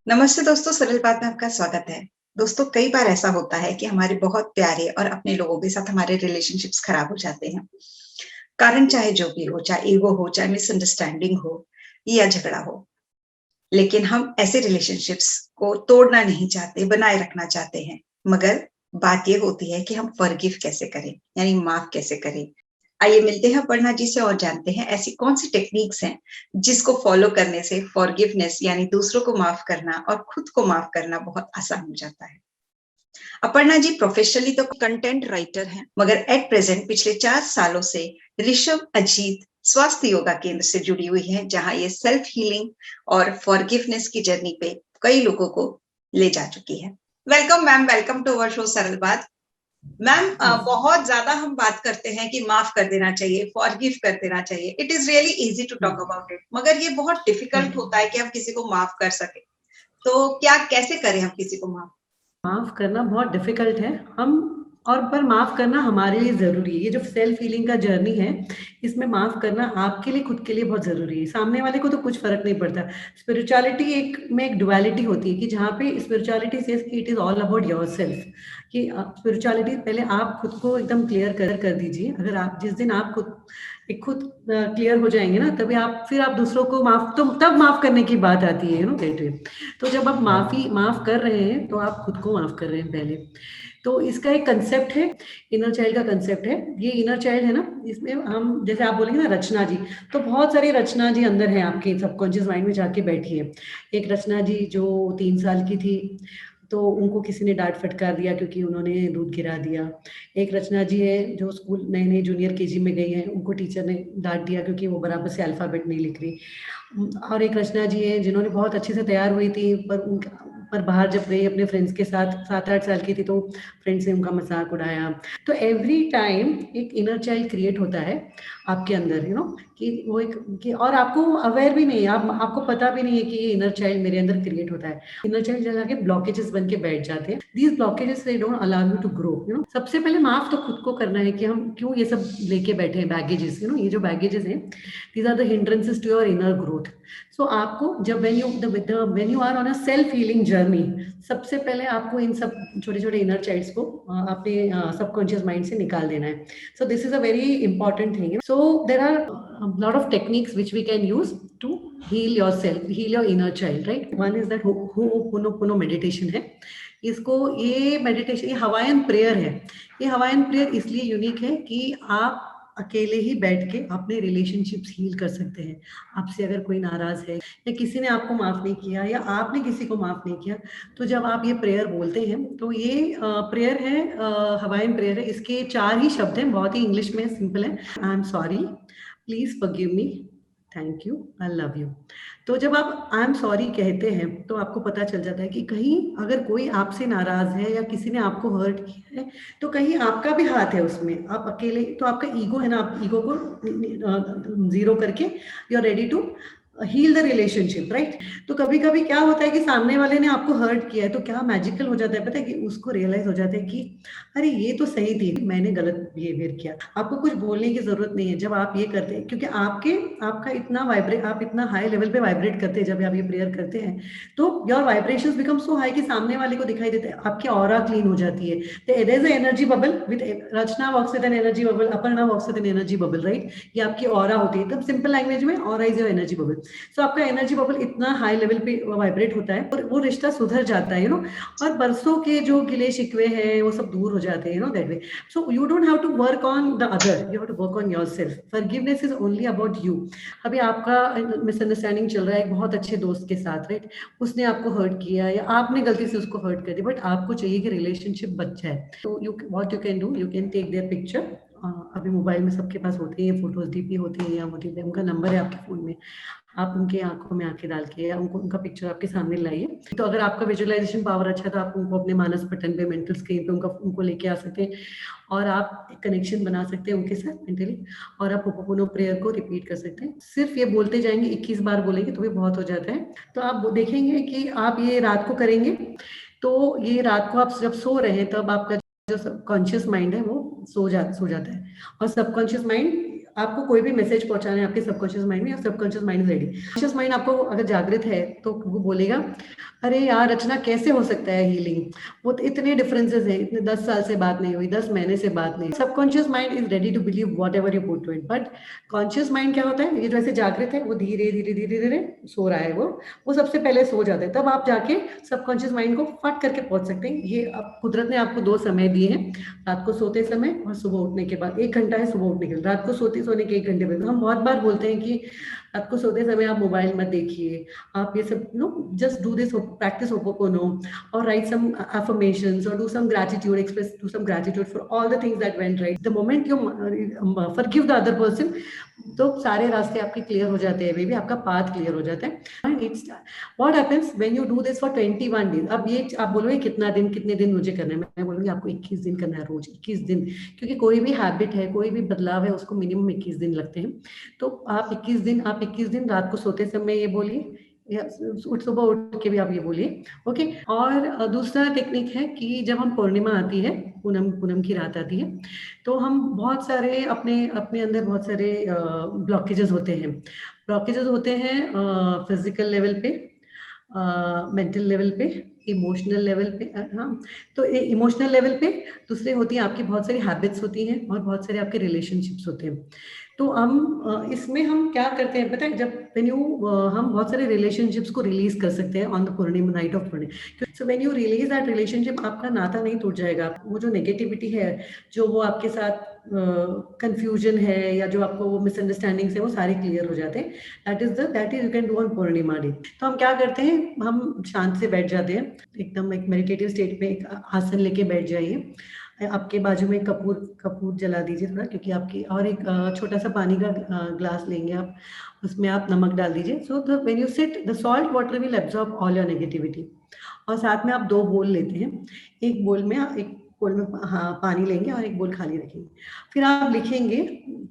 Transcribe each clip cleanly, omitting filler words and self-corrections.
नमस्ते दोस्तों, सरल बात में आपका स्वागत है। दोस्तों, कई बार ऐसा होता है कि हमारे बहुत प्यारे और अपने लोगों के साथ हमारे रिलेशनशिप्स खराब हो जाते हैं। कारण चाहे जो भी हो, चाहे ईगो हो, चाहे मिसअंडरस्टैंडिंग हो या झगड़ा हो। लेकिन हम ऐसे रिलेशनशिप्स को तोड़ना नहीं चाहते, बनाए रखना चाहते हैं। मगर बात ये होती है कि हम फॉरगिव कैसे करें, यानी माफ कैसे करें। आइए मिलते हैं अपर्णा जी से और जानते हैं ऐसी कौन-सी टेक्निक्स हैं, जिसको फॉलो करने से फॉरगिवनेस यानी दूसरों को माफ करना और खुद को माफ करना बहुत आसान हो जाता है। अपर्णा जी प्रोफेशनली तो कंटेंट राइटर हैं, मगर एट प्रेजेंट पिछले 4 सालों से ऋषभ अजीत स्वास्थ्य योगा केंद्र से जुड़ी हुई हैं, जहां ये सेल्फ हीलिंग और फॉरगिवनेस की जर्नी पे कई लोगों को ले जा चुकी है। Welcome ma'am, welcome to our show Saral Baat. Ma'am, बहुत ज्यादा हम बात करते हैं कि माफ कर देना चाहिए, फॉरगिव कर देना चाहिए। It is really easy to talk about it, मगर ये बहुत डिफिकल्ट होता है कि हम किसी को माफ कर सके। तो क्या कैसे करें हम किसी को माफ? माफ़ करना बहुत डिफ़िकल्ट है। पर माफ़ करना हमारे लिए ज़रूरी है। ये जो सेल्फ हीलिंग का जर्नी है, इसमें माफ़ करना आपके लिए, खुद के लिए बहुत ज़रूरी है। सामने वाले को तो कुछ फ़र्क नहीं पड़ता। स्पिरिचुअलिटी एक डुअलिटी होती है कि जहाँ पे स्पिरिचुअलिटी सेज़ कि it is all about yourself, कि स्पिरिचुअलिटी पहले आप खुद को एकदम क्लियर कर दीजिए। अगर आप जिस दिन आप खुद क्लियर हो जाएँगे ना, तभी आप दूसरों को तब माफ़ करने की बात आती है, दैट वे। तो जब आप माफ़ कर रहे हैं, तो आप खुद को माफ़ कर रहे हैं पहले। तो इसका एक कंसेप्ट है, इनर चाइल्ड का कंसेप्ट है। ये इनर चाइल्ड है ना, इसमें हम जैसे आप बोलेंगे ना रचना जी, तो बहुत सारी रचना जी अंदर हैं आपके सबकॉन्शियस माइंड में जाके बैठी है। एक रचना जी जो 3 साल की थी, तो उनको किसी ने डाँट फटकार दिया क्योंकि उन्होंने दूध गिरा दिया। एक रचना जी है जो स्कूल नए-नए जूनियर केजी में गई हैं, उनको टीचर ने डाँट दिया क्योंकि वो बराबर से अल्फ़ाबेट नहीं लिख रही। और एक रचना जी हैं जिन्होंने बहुत अच्छे से तैयार हुई थी, पर बाहर जब गई अपने फ्रेंड्स के साथ, 7-8 साल की थी, तो फ्रेंड्स ने उनका मज़ाक उड़ाया। तो एवरी टाइम एक इनर चाइल्ड क्रिएट होता है आपके अंदर, कि वो एक कि और आपको अवेयर भी नहीं है, आपको पता भी नहीं है कि ये इनर चाइल्ड मेरे अंदर क्रिएट होता है। इनर चाइल्ड जाके ब्लॉकेजेस बन के बैठ जाते हैं। These blockages they don't allow you to grow, सबसे पहले माफ़ तो खुद को करना है कि हम क्यों ये सब लेके बैठे हैं बैगेजेस, ये जो बैगेजेस हैं, these are the hindrances to your inner growth. So आपको जब when you are on a self healing journey, सबसे पहले आपको इन सब छोटे छोटे इनर चाइल्ड्स को अपने सबकॉन्शियस माइंड से निकाल देना है. So this is a very important thing. So there are a lot of techniques which we can use to heal yourself, heal your inner child, right? One is that Ho'oponopono meditation है. ये meditation, ये Hawaiian prayer है. ये Hawaiian prayer इसलिए unique है कि आप अकेले ही बैठ के अपने रिलेशनशिप्स हील कर सकते हैं. आपसे अगर कोई नाराज है या किसी ने आपको माफ नहीं किया या आपने किसी को माफ नहीं किया, तो जब आप ये प्रेयर बोलते हैं, तो ये प्रेयर है, हवाईयन प्रेयर है. इसके 4 ही शब्द हैं, बहुत ही इंग्लिश में सिंपल है. I am sorry, please forgive me, thank you, I love you. तो जब आप आई एम सॉरी कहते हैं, तो आपको पता चल जाता है कि कहीं अगर कोई आपसे नाराज है या किसी ने आपको हर्ट किया है, तो कहीं आपका भी हाथ है उसमें. आप अकेले, तो आपका ईगो है ना, आप ईगो को जीरो करके you are ready to heal the relationship, right? तो कभी कभी क्या होता है कि सामने वाले ने आपको हर्ट किया है, तो क्या मैजिकल हो जाता है पता है, कि उसको रियलाइज हो जाता है कि अरे ये तो सही थी, मैंने गलत बिहेवियर किया. आपको कुछ बोलने की जरूरत नहीं है जब आप ये करते हैं, क्योंकि आपका इतना वाइब्रेट, आप इतना हाई लेवल पे वाइब्रेट करते हैं जब आप ये प्रेयर करते हैं, तो your vibrations become so high कि सामने वाले को दिखाई देते हैं, आपकी ऑरा क्लीन हो जाती है. There is a energy bubble with Rachna works with an energy bubble, Aparna works with an energy bubble, right? ये आपकी ऑरा होती है. एकदम सिंपल लैंग्वेज में, aura is your energy bubble. So आपका एनर्जी बबल इतना हाई लेवल पे वाइब्रेट होता है और वो रिश्ता सुधर जाता है, और बरसों के जो गिले शिकवे हैं वो सब दूर हो जाते हैं, that way. So you don't have to work on the other, you have to work on yourself. Forgiveness is only about you. अभी आपका मिसअंडरस्टैंडिंग चल रहा है एक बहुत अच्छे दोस्त के साथ, राइट? उसने आपको हर्ट किया या आपने गलती से उसको हर्ट कर दिया, बट आपको चाहिए कि रिलेशनशिप बच जाए. तो what you can do, you can take their picture. अभी मोबाइल में सबके पास होती है फोटोज, डीपी होती है या होती है, उनका नंबर है आपके फोन में, आप उनके आंखों में आंखें डाल के या उनका पिक्चर आपके सामने लाइए. तो अगर आपका विजुअलाइजेशन पावर अच्छा है, तो आप उनको अपने मानस पटल पे, मेंटल स्क्रीन पे उनको लेके आ सकते हैं और आप एक कनेक्शन बना सकते हैं उनके साथ मेंटली. और आप होपोपोनो प्रेयर को रिपीट कर सकते हैं. सिर्फ ये बोलते जाएंगे, 21 बार बोलेंगे तो भी बहुत हो जाता है. तो आप देखेंगे कि आप ये रात को करेंगे, तो ये रात को आप जब सो रहे हैं, तब आपका जो सबकॉन्शियस माइंड है वो सो जाता है, और सबकॉन्शियस माइंड आपको कोई भी मैसेज पहुंचाना है आपके सबकॉन्शियस माइंड में, या subconscious mind is ready. Conscious mind आपको अगर जागृत है तो वो बोलेगा अरे यार रचना कैसे हो सकता है हीलिंग, वो तो इतने डिफरेंसेस हैं, इतने 10 साल से बात नहीं हुई, 10 महीने से बात नहीं। Subconscious mind is ready to believe whatever you put to it, but conscious mind क्या होता है, ये जो ऐसे जागृत है वो धीरे धीरे धीरे धीरे सो रहा है, वो सबसे पहले सो जाता है, तब आप जाके सबकॉन्शियस माइंड को फट करके पहुंच सकते हैं। ये अब कुदरत ने आपको 2 समय दिए हैं, रात को सोते समय और सुबह उठने के बाद। 1 घंटा है सुबह उठने के बाद, रात को सोने के 1 घंटे बाद। हम बहुत बार बोलते हैं कि रात को सोते समय आप मोबाइल मत देखिए, आप ये सब just do this, practice ho'oponopono और write some affirmations or do some gratitude, do some gratitude for all the things that went right. The moment you forgive the other person, तो सारे रास्ते आपके क्लियर हो जाते हैं बेबी, आपका path clear हो जाता है। What happens when you do this for 21 days. अब ये आप बोलोगे कितने दिन मुझे करना है, मैं बोलूंगी आपको 21 दिन करना है, रोज 21 दिन, क्योंकि कोई भी हैबिट है, कोई भी बदलाव है, उसको मिनिमम 21 दिन लगते हैं। तो आप 21 दिन रात को सोते समय ये बोलिए, या सुबह उठ के भी आप ये बोलिए, ओके। और दूसरा टेक्निक है कि जब हम पूर्णिमा आती है, पूनम की रात आती है, तो हम बहुत सारे अपने अंदर बहुत सारे ब्लॉकेजेस होते हैं फिजिकल लेवल पे, मेंटल लेवल पे, इमोशनल लेवल पे। हाँ, तो इमोशनल लेवल पे दूसरे होती हैं आपकी बहुत सारी हैबिट्स होती हैं और बहुत सारे आपके रिलेशनशिप्स होते हैं। तो हम इसमें हम क्या करते हैं पता है, जब हम बहुत सारे रिलेशनशिप्स को रिलीज कर सकते हैं on the Purnima, night of Purnima. So when you release that relationship, आपका नाता नहीं टूट जाएगा। वो जो नेगेटिविटी है, जो वो आपके साथ कंफ्यूजन है, या जो आपको वो मिसअंडरस्टैंडिंग्स है, वो सारे क्लियर हो जाते हैं। That is you can do on Purnima day. तो हम क्या करते हैं, हम शांत से बैठ जाते हैं, एकदम एक मेडिटेटिव स्टेट में एक आसन लेके बैठ जाइए। आपके बाजू में कपूर जला दीजिए थोड़ा, क्योंकि आपकी, और एक छोटा सा पानी का ग्लास लेंगे आप, उसमें आप नमक डाल दीजिए। So when you sit, the salt water will absorb all your negativity. और साथ में आप 2 बोल लेते हैं, एक बोल में हाँ पानी लेंगे और एक बोल खाली रखेंगे। फिर आप लिखेंगे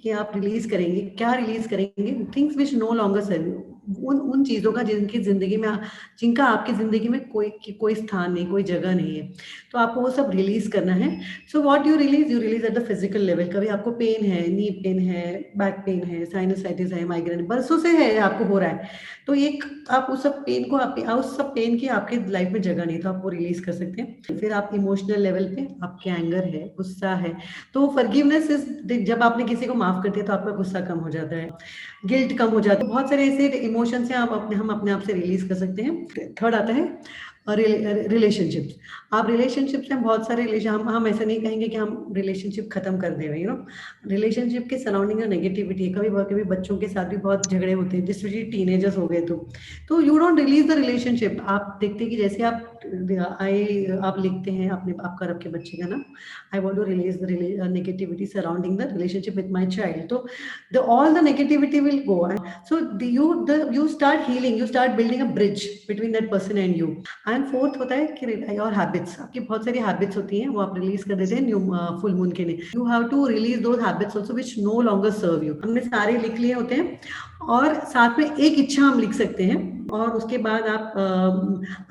कि आप रिलीज करेंगे, क्या रिलीज करेंगे, things which no longer serve you, उन चीजों का जिनका आपकी जिंदगी में कोई स्थान नहीं, कोई जगह नहीं है, तो आपको वो सब रिलीज करना है। So what you release at the physical level. कभी आपको पेन है, नी पेन है, बैक पेन है, साइनसाइटिस है, माइग्रेन बरसों से है आपको हो रहा है, तो आप उस सब पेन की आपके लाइफ में जगह नहीं, तो आप वो रिलीज कर सकते हैं। फिर आप इमोशनल लेवल पे, आपके एंगर है, गुस्सा है, तो फॉरगिवनेस इज, जब आपने किसी को माफ करते हैं तो आपका गुस्सा कम हो जाता है, गिल्ट कम हो जाता है, बहुत सारे ऐसे इमोशंस हैं हम अपने आप से रिलीज कर सकते हैं। थर्ड आता है रिलेशनशिप्स। आप रिलेशनशिप से बहुत सारे हम ऐसा नहीं कहेंगे कि हम रिलेशनशिप खत्म कर दे रहे हैं, रिलेशनशिप के सराउंडिंग में नेगेटिविटी है। कभी बच्चों के साथ भी बहुत झगड़े होते हैं, जिस वजह टीनेजर्स हो गए, तो you don't release the relationship. आप देखते हैं कि जैसे आप लिखते हैं आपका आपके बच्चे का नाम, I want to release the negativity surrounding the relationship with my child, तो all the negativity will go, and so you start healing, you start building a bridge between that person and you. And fourth होता है कि और habits, आपकी बहुत सारी habits होती हैं, वो आप रिलीज कर देते हैं न्यू फुल मून के लिए। You have to release those habits also which no longer serve you. हमने सारे लिख लिए होते हैं, और साथ में एक इच्छा हम लिख सकते हैं, और उसके बाद आप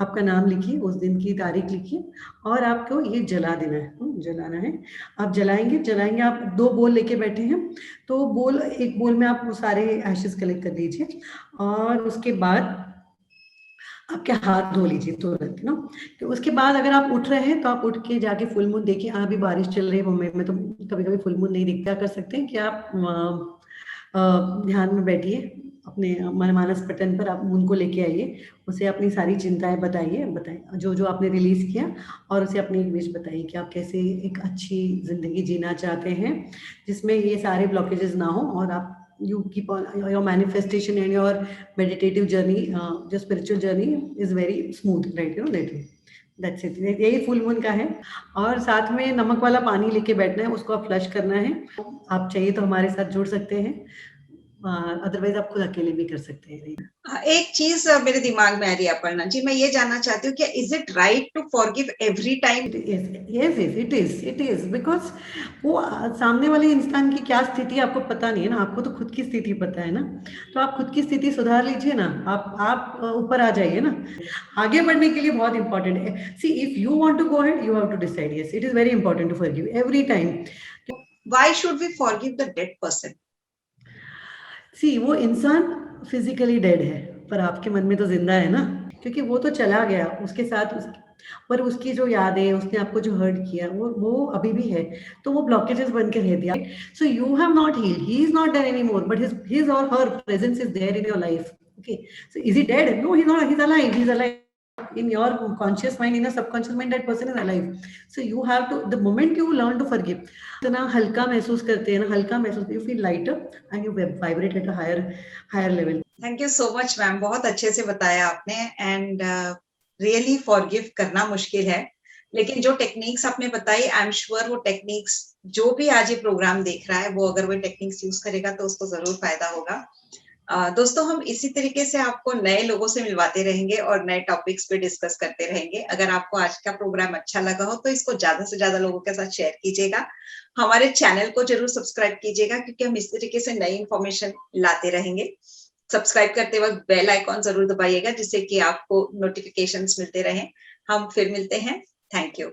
आपका नाम लिखिए, उस दिन की तारीख लिखिए, और आपको ये जलाना है। आप जलाएंगे, आप 2 बोल लेके बैठे हैं, तो एक बोल में आप सारे एशेस कलेक्ट कर दीजिए, और उसके बाद आपके हाथ धो लीजिए तुरंत ना। तो उसके बाद अगर आप उठ रहे हैं तो आप उठ के जाके फुल मून देखिए। अभी बारिश चल रही है मुंबई में, तो कभी फुल मून नहीं दिखता, कर सकते हैं कि आप ध्यान में बैठिए, अपने मनमानस पटन पर आप मून को लेके आइए, उसे अपनी सारी चिंताएं बताइए जो आपने रिलीज किया, और उसे अपनी एक विश बताइए कि आप कैसे एक अच्छी जिंदगी जीना चाहते हैं, जिसमें ये सारे ब्लॉकेजेस ना हो, और आप you keep on your manifestation and your meditative journey, your spiritual journey is very smooth, right? That's it. यही फुल मून का है। और साथ में नमक वाला पानी लेके बैठना है, उसको आप फ्लश करना है। आप चाहिए तो हमारे साथ जुड़ सकते हैं, अदरवाइज आप खुद अकेले भी कर सकते हैं। एक चीज मेरे दिमाग में आ रही है अपर्णा जी, मैं ये जानना चाहती हूँ कि is it right to forgive every time? Yes, it is because वो सामने वाले इंसान की क्या स्थिति आपको पता नहीं है ना, आपको तो खुद की स्थिति पता है ना, तो आप खुद की स्थिति सुधार लीजिए ना, आप ऊपर आ जाइए ना। आगे बढ़ने के लिए बहुत इंपॉर्टेंट है, see if you want to go ahead, you have to decide. Yes, it is very important to forgive every time. Why should we forgive the dead person? See वो इंसान फिजिकली डेड है, पर आपके मन में तो जिंदा है ना, क्योंकि वो तो चला गया, उसके साथ पर उसकी जो यादें, उसने आपको जो हर्ट किया, वो अभी भी है, तो वो ब्लॉकेजेस बन के रह दिया। So you have not healed, he is not there any more, but his or her presence is there in your life. Okay, so is he dead? No, he not, he is alive, he is alive in your conscious mind, in a subconscious mind, that person is alive. So you have to, the moment you learn to forgive, इतना हल्का महसूस करते हैं ना, हल्का महसूस, you feel lighter and you vibrate at a higher level. Thank you so much ma'am, बहुत अच्छे से बताया आपने। एंड रियली फॉरगिव करना मुश्किल है, लेकिन जो टेक्निक्स आपने बताई, आई एम श्योर वो टेक्निक्स जो भी आज ये प्रोग्राम देख रहा है, वो अगर वो टेक्निक्स यूज करेगा तो उसको जरूर फायदा होगा। दोस्तों, हम इसी तरीके से आपको नए लोगों से मिलवाते रहेंगे और नए टॉपिक्स पे डिस्कस करते रहेंगे। अगर आपको आज का प्रोग्राम अच्छा लगा हो तो इसको ज्यादा से ज्यादा लोगों के साथ शेयर कीजिएगा। हमारे चैनल को जरूर सब्सक्राइब कीजिएगा, क्योंकि हम इस तरीके से नई इंफॉर्मेशन लाते रहेंगे। सब्सक्राइब करते वक्त बेल आइकॉन जरूर दबाइएगा, जिससे कि आपको नोटिफिकेशंस मिलते रहें। हम फिर मिलते हैं। Thank you.